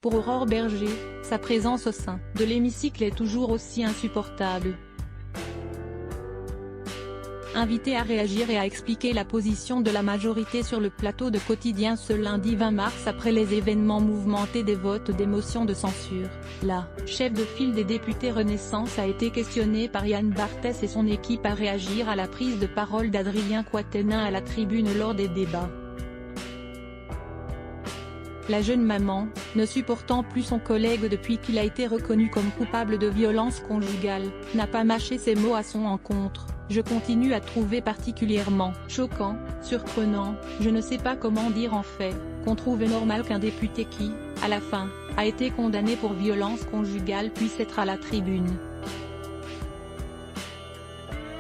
Pour Aurore Bergé, sa présence au sein de l'hémicycle est toujours aussi insupportable. Invitée à réagir et à expliquer la position de la majorité sur le plateau de Quotidien ce lundi 20 mars après les événements mouvementés des votes des motions de censure, la chef de file des députés Renaissance a été questionnée par Yann Barthès et son équipe à réagir à la prise de parole d'Adrien Quatennens à la tribune lors des débats. La jeune maman, ne supportant plus son collègue depuis qu'il a été reconnu comme coupable de violence conjugale, n'a pas mâché ses mots à son encontre. Je continue à trouver particulièrement choquant, surprenant, je ne sais pas comment dire en fait, qu'on trouve normal qu'un député qui, à la fin, a été condamné pour violence conjugale puisse être à la tribune.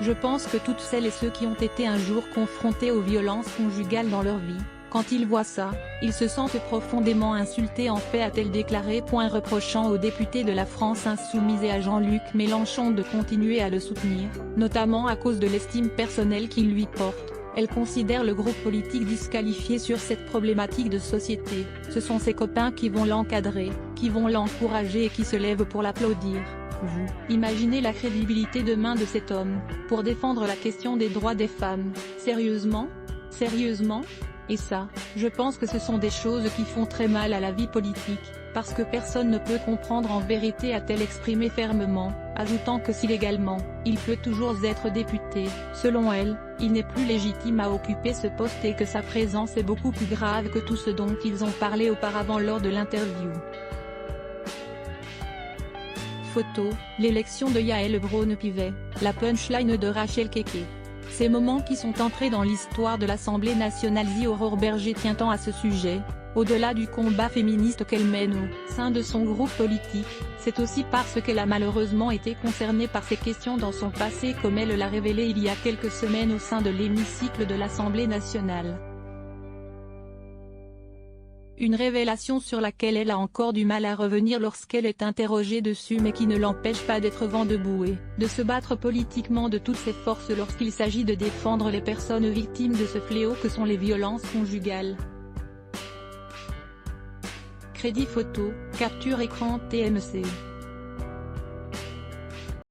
Je pense que toutes celles et ceux qui ont été un jour confrontés aux violences conjugales dans leur vie, quand ils voient ça, ils se sentent profondément insultés en fait, a-t-elle déclaré. Reprochant aux députés de la France Insoumise et à Jean-Luc Mélenchon de continuer à le soutenir, notamment à cause de l'estime personnelle qu'il lui porte, elle considère le groupe politique disqualifié sur cette problématique de société. Ce sont ses copains qui vont l'encadrer, qui vont l'encourager et qui se lèvent pour l'applaudir. Vous imaginez la crédibilité demain de cet homme, pour défendre la question des droits des femmes, sérieusement ? Sérieusement ? Et ça, je pense que ce sont des choses qui font très mal à la vie politique, parce que personne ne peut comprendre en vérité, a-t-elle exprimé fermement, ajoutant que si légalement, il peut toujours être député, selon elle, il n'est plus légitime à occuper ce poste et que sa présence est beaucoup plus grave que tout ce dont ils ont parlé auparavant lors de l'interview. Photo, l'élection de Yael Braun-Pivet, la punchline de Rachel Keke. Ces moments qui sont entrés dans l'histoire de l'Assemblée nationale. Aurore Bergé tient tant à ce sujet, au-delà du combat féministe qu'elle mène au sein de son groupe politique, c'est aussi parce qu'elle a malheureusement été concernée par ces questions dans son passé comme elle l'a révélé il y a quelques semaines au sein de l'hémicycle de l'Assemblée nationale. Une révélation sur laquelle elle a encore du mal à revenir lorsqu'elle est interrogée dessus, mais qui ne l'empêche pas d'être vent debout et de se battre politiquement de toutes ses forces lorsqu'il s'agit de défendre les personnes victimes de ce fléau que sont les violences conjugales. Crédit photo, capture écran TMC.